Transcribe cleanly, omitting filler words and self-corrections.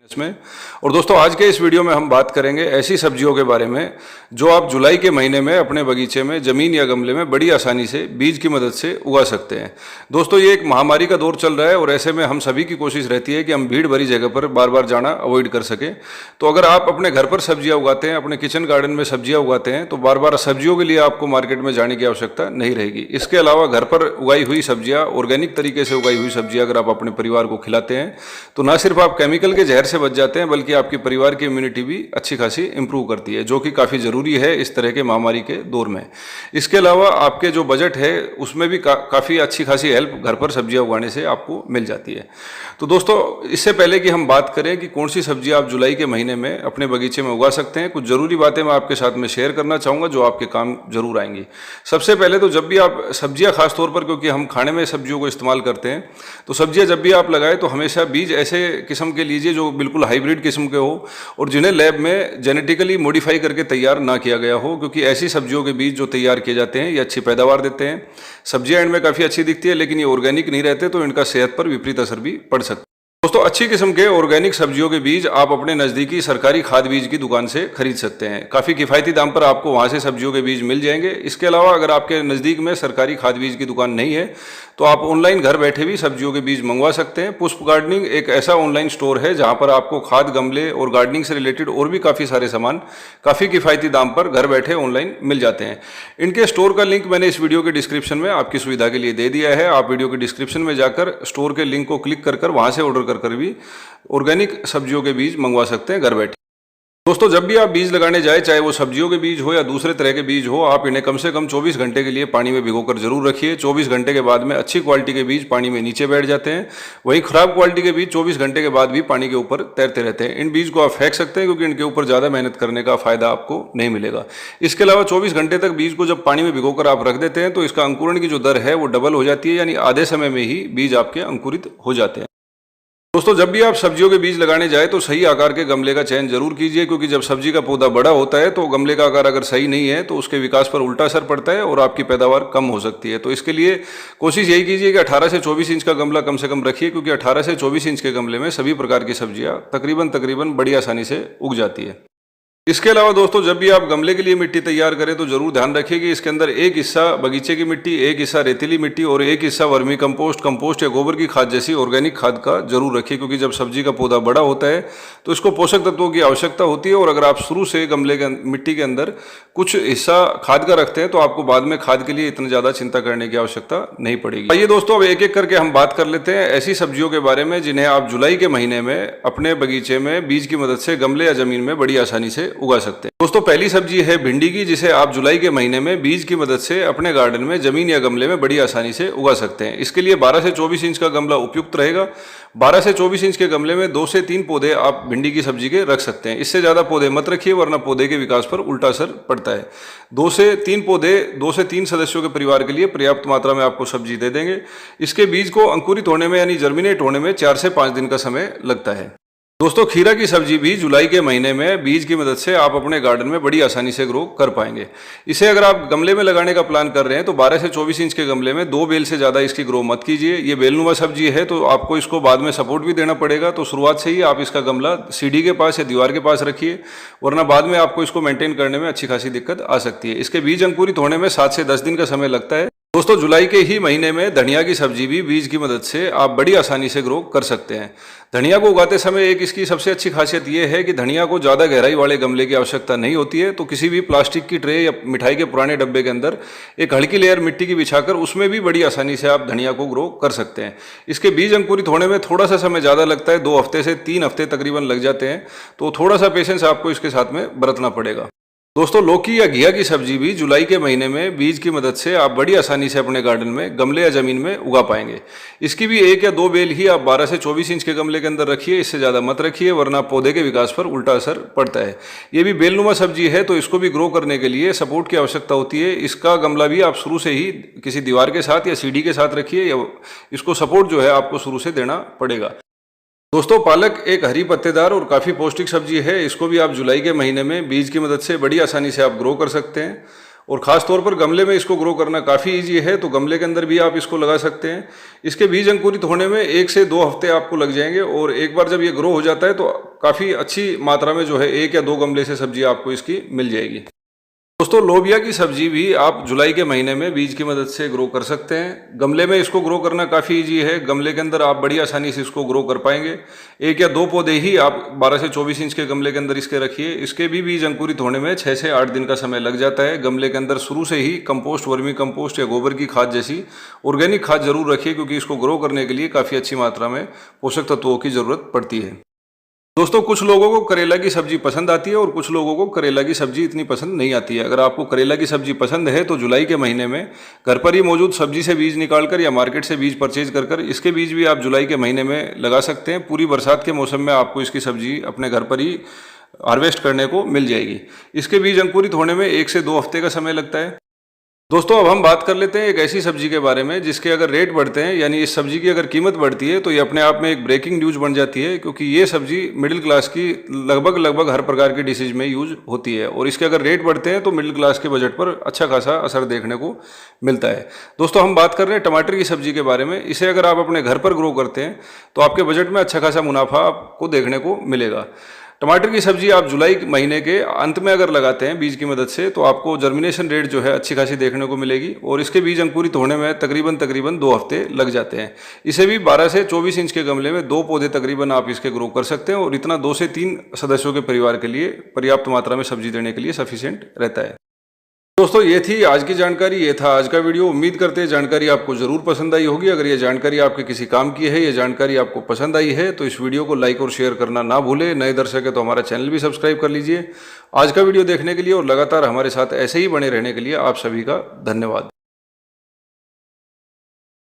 इसमें। और दोस्तों आज के इस वीडियो में हम बात करेंगे ऐसी सब्जियों के बारे में जो आप जुलाई के महीने में अपने बगीचे में ज़मीन या गमले में बड़ी आसानी से बीज की मदद से उगा सकते हैं। दोस्तों ये एक महामारी का दौर चल रहा है और ऐसे में हम सभी की कोशिश रहती है कि हम भीड़ भरी जगह पर बार बार जाना अवॉइड कर सकें। तो अगर आप अपने घर पर सब्जियाँ उगाते हैं, अपने किचन गार्डन में सब्जियाँ उगाते हैं, तो बार बार सब्जियों के लिए आपको मार्केट में जाने की आवश्यकता नहीं रहेगी। इसके अलावा घर पर उगाई हुई सब्जियाँ, ऑर्गेनिक तरीके से उगाई हुई सब्जियाँ अगर आप अपने परिवार को खिलाते हैं तो न सिर्फ आप केमिकल के जहर से बच जाते हैं बल्कि आपकी परिवार की इम्यूनिटी भी अच्छी खासी इंप्रूव करती है, जो कि काफ़ी ज़रूरी है इस तरह के महामारी के दौर में। इसके अलावा आपके जो बजट है उसमें भी काफ़ी अच्छी खासी हेल्प घर पर सब्जियां उगाने से आपको मिल जाती है। तो दोस्तों इससे पहले कि हम बात करें कि कौन सी सब्जियां आप जुलाई के महीने में अपने बगीचे में उगा सकते हैं, कुछ ज़रूरी बातें मैं आपके साथ में शेयर करना चाहूँगा जो आपके काम जरूर आएंगी। सबसे पहले तो जब भी आप सब्जियाँ, खासतौर पर क्योंकि हम खाने में सब्जियों को इस्तेमाल करते हैं, तो सब्जियाँ जब भी आप लगाएं तो हमेशा बीज ऐसे किस्म के लीजिए जो बिल्कुल हाइब्रिड किस्म के हो और जिन्हें लैब में जेनेटिकली मॉडिफाई करके तैयार ना किया गया हो, क्योंकि ऐसी सब्जियों के बीज जो तैयार किए जाते हैं ये अच्छी पैदावार देते हैं। सब्जियां एंड में काफ़ी अच्छी दिखती है लेकिन ये ऑर्गेनिक नहीं रहते तो इनका सेहत पर विपरीत असर भी पड़ सकता है। दोस्तों अच्छी किस्म के ऑर्गेनिक सब्जियों के बीज आप अपने नज़दीकी सरकारी खाद बीज की दुकान से खरीद सकते हैं। काफ़ी किफ़ायती दाम पर आपको वहाँ से सब्जियों के बीज मिल जाएंगे। इसके अलावा अगर आपके नज़दीक में सरकारी खाद बीज की दुकान नहीं है तो आप ऑनलाइन घर बैठे भी सब्जियों के बीज मंगवा सकते हैं। पुष्प गार्डनिंग एक ऐसा ऑनलाइन स्टोर है जहाँ पर आपको खाद, गमले और गार्डनिंग से रिलेटेड और भी काफ़ी सारे सामान काफ़ी किफ़ायती दाम पर घर बैठे ऑनलाइन मिल जाते हैं। इनके स्टोर का लिंक मैंने इस वीडियो के डिस्क्रिप्शन में आपकी सुविधा के लिए दे दिया है। आप वीडियो के डिस्क्रिप्शन में जाकर स्टोर के लिंक को क्लिक कर वहाँ से ऑर्डर कर भी ऑर्गेनिक सब्जियों के बीज मंगवा सकते हैं घर बैठे। दोस्तों जब भी आप बीज लगाने जाए, चाहे वो सब्जियों के बीज हो या दूसरे तरह के बीज हो, आप इन्हें कम से कम 24 घंटे के लिए पानी में भिगोकर जरूर रखिए। 24 घंटे के बाद में अच्छी क्वालिटी के बीज पानी में नीचे बैठ जाते हैं, वहीं खराब क्वालिटी के बीज 24 घंटे के बाद भी पानी के ऊपर तैरते रहते हैं। इन बीज को आप फेंक सकते हैं क्योंकि इनके ऊपर ज़्यादा मेहनत करने का फायदा आपको नहीं मिलेगा। इसके अलावा 24 घंटे तक बीज को जब पानी में भिगोकर आप रख देते हैं तो इसका अंकुरण की जो दर है वो डबल हो जाती है, यानी आधे समय में ही बीज आपके अंकुरित हो जाते हैं। दोस्तों जब भी आप सब्जियों के बीज लगाने जाए तो सही आकार के गमले का चयन जरूर कीजिए, क्योंकि जब सब्जी का पौधा बड़ा होता है तो गमले का आकार अगर सही नहीं है तो उसके विकास पर उल्टा असर पड़ता है और आपकी पैदावार कम हो सकती है। तो इसके लिए कोशिश यही कीजिए कि 18 से 24 इंच का गमला कम से कम रखिए, क्योंकि 18 से 24 इंच के गमले में सभी प्रकार की सब्जियां तकरीबन बड़ी आसानी से उग जाती है। इसके अलावा दोस्तों जब भी आप गमले के लिए मिट्टी तैयार करें तो जरूर ध्यान रखिए कि इसके अंदर एक हिस्सा बगीचे की मिट्टी, एक हिस्सा रेतीली मिट्टी और एक हिस्सा वर्मी कंपोस्ट या गोबर की खाद जैसी ऑर्गेनिक खाद का जरूर रखिए, क्योंकि जब सब्जी का पौधा बड़ा होता है तो इसको पोषक तत्वों की आवश्यकता होती है। और अगर आप शुरू से गमले के मिट्टी के अंदर कुछ हिस्सा खाद का रखते हैं तो आपको बाद में खाद के लिए इतनी ज़्यादा चिंता करने की आवश्यकता नहीं पड़ेगी। आइए दोस्तों अब एक एक करके हम बात कर लेते हैं ऐसी सब्जियों के बारे में जिन्हें आप जुलाई के महीने में अपने बगीचे में बीज की मदद से गमले या जमीन में बड़ी आसानी से उगा सकते हैं। दोस्तों पहली सब्जी है भिंडी की, जिसे आप जुलाई के महीने में बीज की मदद से अपने गार्डन में जमीन या गमले में बड़ी आसानी से उगा सकते हैं। इसके लिए 12 से 24 इंच का गमला उपयुक्त रहेगा। 12 से 24 इंच के गमले में 2 से 3 पौधे आप भिंडी की सब्जी के रख सकते हैं। इससे ज़्यादा पौधे मत रखिए वरना पौधे के विकास पर उल्टा असर पड़ता है। 2 से 3 पौधे 2 से 3 सदस्यों के परिवार के लिए पर्याप्त मात्रा में आपको सब्जी दे देंगे। इसके बीज को अंकुरित होने में यानी जर्मिनेट होने में 4 से 5 दिन का समय लगता है। दोस्तों खीरा की सब्जी भी जुलाई के महीने में बीज की मदद से आप अपने गार्डन में बड़ी आसानी से ग्रो कर पाएंगे। इसे अगर आप गमले में लगाने का प्लान कर रहे हैं तो 12 से 24 इंच के गमले में 2 बेल से ज़्यादा इसकी ग्रो मत कीजिए। ये बेलनुमा सब्जी है तो आपको इसको बाद में सपोर्ट भी देना पड़ेगा, तो शुरुआत से ही आप इसका गमला सीढ़ी के पास या दीवार के पास रखिए, वरना बाद में आपको इसको मेंटेन करने में अच्छी खासी दिक्कत आ सकती है। इसके बीज अंकुरित होने में 7 से 10 दिन का समय लगता है। दोस्तों जुलाई के ही महीने में धनिया की सब्जी भी बीज की मदद से आप बड़ी आसानी से ग्रो कर सकते हैं। धनिया को उगाते समय एक इसकी सबसे अच्छी खासियत यह है कि धनिया को ज़्यादा गहराई वाले गमले की आवश्यकता नहीं होती है, तो किसी भी प्लास्टिक की ट्रे या मिठाई के पुराने डब्बे के अंदर एक हल्की लेयर मिट्टी की बिछाकर उसमें भी बड़ी आसानी से आप धनिया को ग्रो कर सकते हैं। इसके बीज अंकुरित होने में थोड़ा सा समय ज़्यादा लगता है, 2 हफ्ते से 3 हफ्ते तकरीबन लग जाते हैं, तो थोड़ा सा पेशेंस आपको इसके साथ में बरतना पड़ेगा। दोस्तों लौकी या घिया की सब्जी भी जुलाई के महीने में बीज की मदद से आप बड़ी आसानी से अपने गार्डन में गमले या जमीन में उगा पाएंगे। इसकी भी 1 या 2 बेल ही आप 12 से 24 इंच के गमले के अंदर रखिए, इससे ज़्यादा मत रखिए वरना पौधे के विकास पर उल्टा असर पड़ता है। ये भी बेलनुमा सब्जी है तो इसको भी ग्रो करने के लिए सपोर्ट की आवश्यकता होती है। इसका गमला भी आप शुरू से ही किसी दीवार के साथ या सीढ़ी के साथ रखिए, या इसको सपोर्ट जो है आपको शुरू से देना पड़ेगा। दोस्तों पालक एक हरी पत्तेदार और काफ़ी पौष्टिक सब्जी है। इसको भी आप जुलाई के महीने में बीज की मदद से बड़ी आसानी से आप ग्रो कर सकते हैं। और ख़ास तौर पर गमले में इसको ग्रो करना काफ़ी इजी है, तो गमले के अंदर भी आप इसको लगा सकते हैं। इसके बीज अंकुरित होने में 1 से 2 हफ्ते आपको लग जाएंगे, और एक बार जब ये ग्रो हो जाता है तो काफ़ी अच्छी मात्रा में जो है 1 या 2 गमले से सब्जी आपको इसकी मिल जाएगी। दोस्तों, लोबिया की सब्जी भी आप जुलाई के महीने में बीज की मदद से ग्रो कर सकते हैं। गमले में इसको ग्रो करना काफ़ी इजी है, गमले के अंदर आप बड़ी आसानी से इसको ग्रो कर पाएंगे। 1 या 2 पौधे ही आप 12 से 24 इंच के गमले के अंदर इसके रखिए। इसके भी बीज अंकुरित होने में 6 से 8 दिन का समय लग जाता है। गमले के अंदर शुरू से ही कंपोस्ट, वर्मी कंपोस्ट या गोबर की खाद जैसी ऑर्गेनिक खाद जरूर रखिए, क्योंकि इसको ग्रो करने के लिए काफ़ी अच्छी मात्रा में पोषक तत्वों की ज़रूरत पड़ती है। दोस्तों, कुछ लोगों को करेला की सब्जी पसंद आती है और कुछ लोगों को करेला की सब्जी इतनी पसंद नहीं आती है। अगर आपको करेला की सब्जी पसंद है तो जुलाई के महीने में घर पर ही मौजूद सब्जी से बीज निकालकर या मार्केट से बीज परचेज कर इसके बीज भी आप जुलाई के महीने में लगा सकते हैं। पूरी बरसात के मौसम में आपको इसकी सब्जी अपने घर पर ही हार्वेस्ट करने को मिल जाएगी। इसके बीज अंकुरित होने में 1 से 2 हफ्ते का समय लगता है। दोस्तों, अब हम बात कर लेते हैं एक ऐसी सब्जी के बारे में जिसके अगर रेट बढ़ते हैं, यानी इस सब्जी की अगर कीमत बढ़ती है तो ये अपने आप में एक ब्रेकिंग न्यूज़ बन जाती है, क्योंकि ये सब्जी मिडिल क्लास की लगभग हर प्रकार की डिशेज में यूज होती है, और इसके अगर रेट बढ़ते हैं तो मिडिल क्लास के बजट पर अच्छा खासा असर देखने को मिलता है। दोस्तों, हम बात कर रहे हैं टमाटर की सब्जी के बारे में। इसे अगर आप अपने घर पर ग्रो करते हैं तो आपके बजट में अच्छा खासा मुनाफा आपको देखने को मिलेगा। टमाटर की सब्जी आप जुलाई महीने के अंत में अगर लगाते हैं बीज की मदद से तो आपको जर्मिनेशन रेट जो है अच्छी खासी देखने को मिलेगी, और इसके बीज अंकुरित होने में तकरीबन 2 हफ्ते लग जाते हैं। इसे भी 12 से 24 इंच के गमले में 2 पौधे तकरीबन आप इसके ग्रो कर सकते हैं, और इतना 2 से 3 सदस्यों के परिवार के लिए पर्याप्त मात्रा में सब्जी देने के लिए सफिशिएंट रहता है। दोस्तों, ये थी आज की जानकारी, ये था आज का वीडियो। उम्मीद करते हैं जानकारी आपको ज़रूर पसंद आई होगी। अगर ये जानकारी आपके किसी काम की है, ये जानकारी आपको पसंद आई है, तो इस वीडियो को लाइक और शेयर करना ना भूलें। नए दर्शक है तो हमारा चैनल भी सब्सक्राइब कर लीजिए। आज का वीडियो देखने के लिए और लगातार हमारे साथ ऐसे ही बने रहने के लिए आप सभी का धन्यवाद।